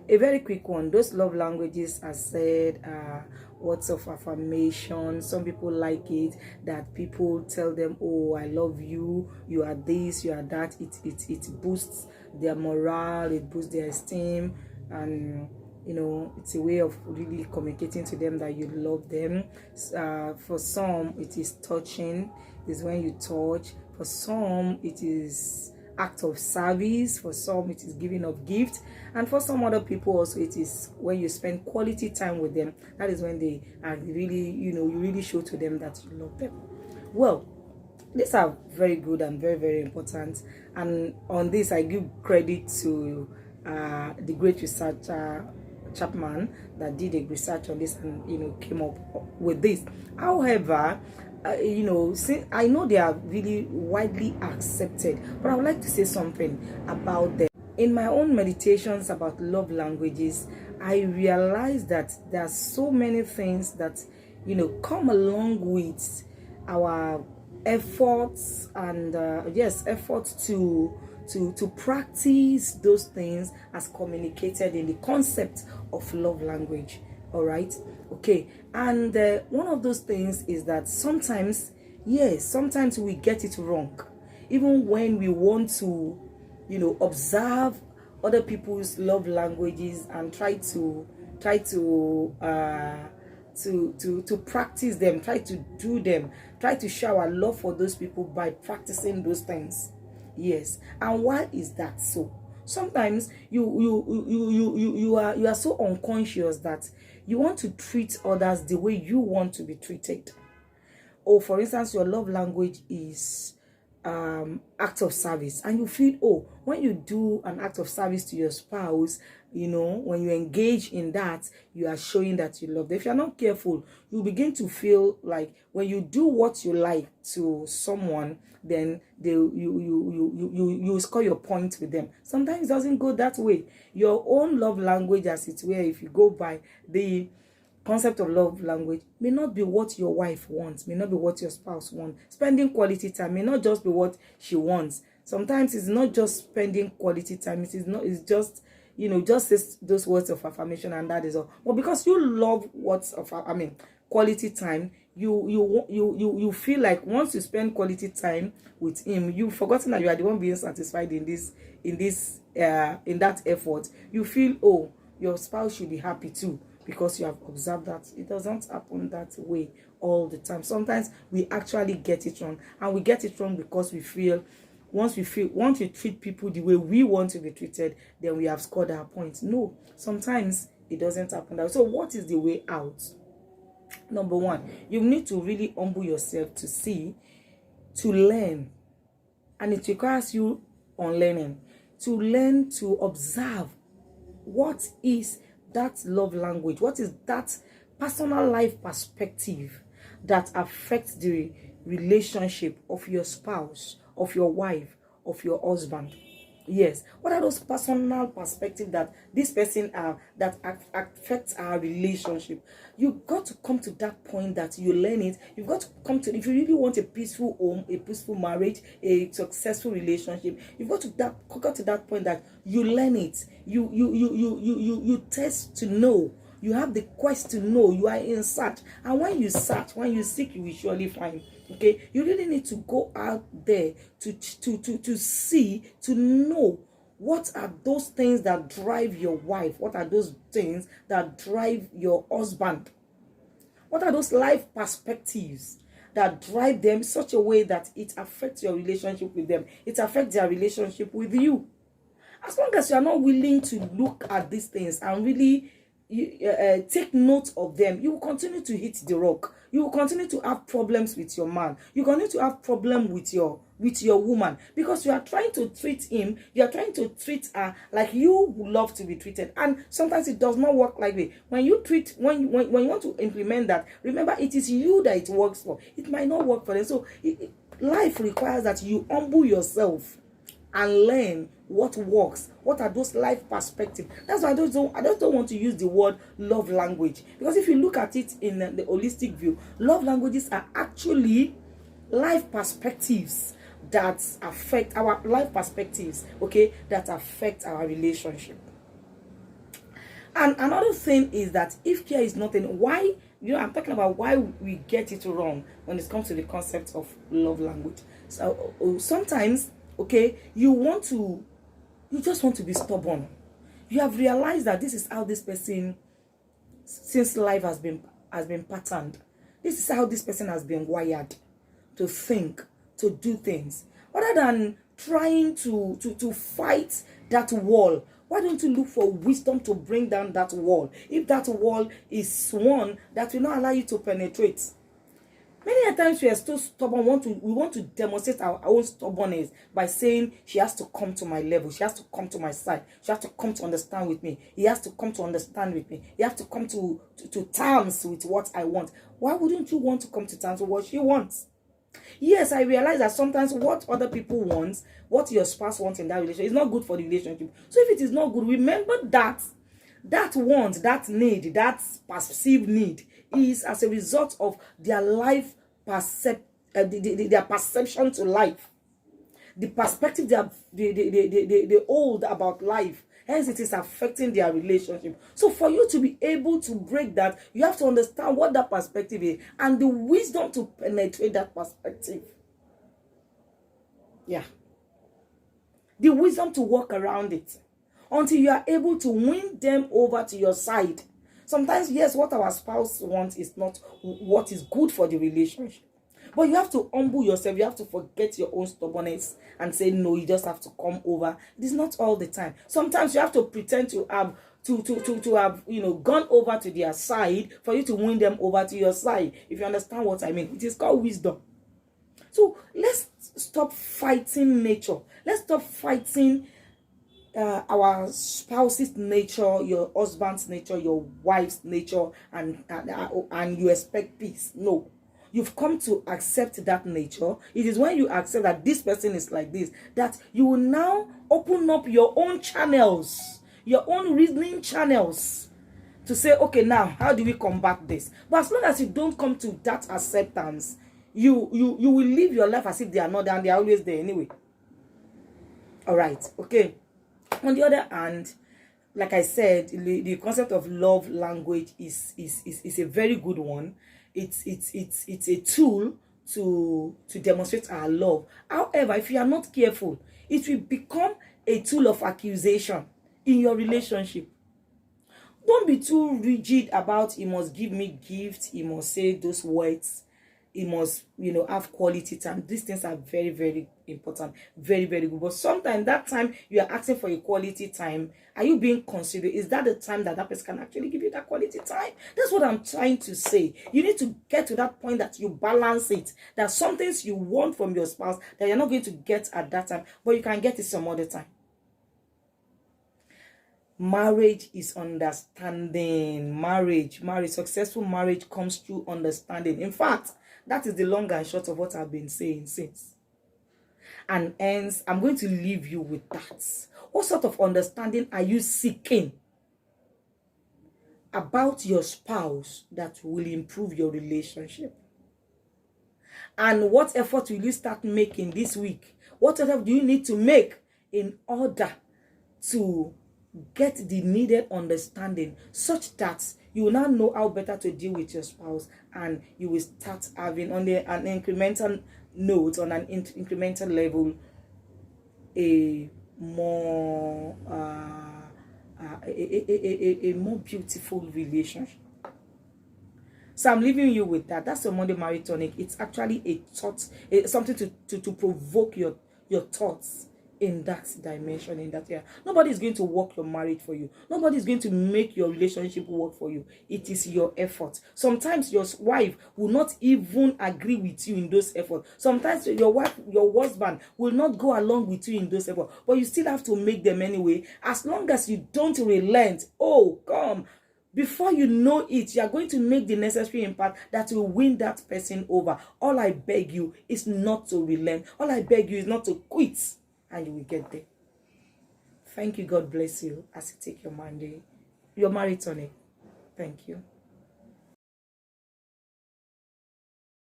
a very quick one. Those love languages are said words of affirmation. Some people like it that people tell them, oh, I love you, you are this, you are that. It boosts their morale, it boosts their esteem, and you know, it's a way of really communicating to them that you love them. For some, it is touching, is when you touch. For some, it is act of service. For some, it is giving of gift. And for some other people also, it is when you spend quality time with them. That is when they are really, you know, you really show to them that you love them. Well, these are very good and very, very important. And on this, I give credit to the great researcher Chapman that did a research on this and, you know, came up with this. However, you know, since I know they are really widely accepted, but I would like to say something about them. In my own meditations about love languages, I realized that there are so many things that, you know, come along with our efforts and efforts to practice those things as communicated in the concept of love language. All right, okay. And one of those things is that sometimes we get it wrong, even when we want to, you know, observe other people's love languages and try to practice them, try to do them, try to show our love for those people by practicing those things. Yes. And why is that so? Sometimes you are so unconscious that you want to treat others the way you want to be treated. Or for instance, your love language is act of service, and you feel, oh, when you do an act of service to your spouse, you know, when you engage in that, you are showing that you love them. If you're not careful, you begin to feel like when you do what you like to someone, then you score your point with them. Sometimes it doesn't go that way. Your own love language, as it were, if you go by the concept of love language, may not be what your wife wants, may not be what your spouse wants. Spending quality time may not just be what she wants. Sometimes it's not just spending quality time, it's just, you know, just those words of affirmation, and that is all. But because you love quality time, you feel like once you spend quality time with him, you've forgotten that you are the one being satisfied in that effort. You feel, oh, your spouse should be happy too, because you have observed that it doesn't happen that way all the time. Sometimes we actually get it wrong, and we get it wrong because we feel once we treat people the way we want to be treated, then we have scored our points. No, sometimes it doesn't happen that way. So what is the way out? Number one, you need to really humble yourself to learn, and it requires you unlearning, to learn to observe what is that love language, what is that personal life perspective that affects the relationship of your spouse, of your wife, of your husband. Yes, what are those personal perspectives that this person that affects our relationship? You've got to come to that point that you learn it. You've got to come to, if you really want a peaceful home, a peaceful marriage, a successful relationship, you've got to that point that you learn it. You test to know. You have the quest to know. You are in search, and when you search, when you seek, you will surely find. Okay, you really need to go out there to see, to know what are those things that drive your wife, what are those things that drive your husband, what are those life perspectives that drive them such a way that it affects your relationship with them, it affects their relationship with you. As long as you are not willing to look at these things and really take note of them, you will continue to hit the rock. You will continue to have problems with your man. You continue to have problem with your woman, because you are trying to treat him, you are trying to treat her like you would love to be treated, and sometimes it does not work like that. When you want to implement that, remember, it is you that it works for. It might not work for them. So life requires that you humble yourself and learn what works. What are those life perspectives? That's why I just don't want to use the word love language, because if you look at it in the holistic view, love languages are actually life perspectives that affect our life perspectives, okay, that affect our relationship. And another thing is that if care is not in, why, I'm talking about why we get it wrong when it comes to the concept of love language. So sometimes, okay, you just want to be stubborn. You have realized that this is how this person, since life has been patterned, this is how this person has been wired to think, to do things. Rather than trying to fight that wall, why don't you look for wisdom to bring down that wall? If that wall is one that will not allow you to penetrate. Many times we are still stubborn. We want to demonstrate our own stubbornness by saying she has to come to my level, she has to come to my side, she has to come to understand with me, he has to come to understand with me, he has to come to terms with what I want. Why wouldn't you want to come to terms with what she wants? Yes, I realize that sometimes what other people want, what your spouse wants in that relationship, is not good for the relationship. So if it is not good, remember that want, that need, that perceived need is as a result of their life their perception to life, the perspective they hold about life. Hence, it is affecting their relationship. So for you to be able to break that, you have to understand what that perspective is and the wisdom to penetrate that perspective. Yeah. The wisdom to walk around it until you are able to win them over to your side. Sometimes, yes, what our spouse wants is not what is good for the relationship. But you have to humble yourself. You have to forget your own stubbornness and say, no, you just have to come over. It is not all the time. Sometimes you have to pretend to have gone over to their side for you to win them over to your side. If you understand what I mean. It is called wisdom. So let's stop fighting nature. Let's stop fighting our spouse's nature, your husband's nature, your wife's nature, and you expect peace. No. You've come to accept that nature. It is when you accept that this person is like this, that you will now open up your own channels, your own reasoning channels to say, okay, now, how do we combat this? But as long as you don't come to that acceptance, you will live your life as if they are not there and they are always there anyway. All right, okay. On the other hand, like I said, the concept of love language is a very good one. It's a tool to demonstrate our love. However, if you are not careful, it will become a tool of accusation in your relationship. Don't be too rigid about he must give me gifts, he must say those words, he must, have quality time. These things are very, very important, very, very good. But sometimes that time you are asking for a quality time, are you being considered? Is that the time that person can actually give you that quality time? That's what I'm trying to say. You need to get to that point that you balance it. There are some things you want from your spouse that you're not going to get at that time, but you can get it some other time. Marriage is understanding. Successful marriage comes through understanding. In fact, that is the long and short of what I've been saying since. And hence, I'm going to leave you with that. What sort of understanding are you seeking about your spouse that will improve your relationship? And what effort will you start making this week? What effort do you need to make in order to get the needed understanding such that you will now know how better to deal with your spouse, and you will start having on an incremental note, on an incremental level, a more more beautiful relationship. So I'm leaving you with that. That's your Monday Marriage Tonic. It's actually a thought, something to provoke your thoughts in that dimension, in that area. Nobody is going to work your marriage for you. Nobody is going to make your relationship work for you. It is your effort. Sometimes your wife will not even agree with you in those efforts. Sometimes your husband will not go along with you in those efforts, but you still have to make them anyway. As long as you don't relent, before you know it, you are going to make the necessary impact that will win that person over. All I beg you is not to relent. All I beg you is not to quit. And you will get there. Thank you. God bless you as you take your Monday, your Marriage Tonic. Thank you.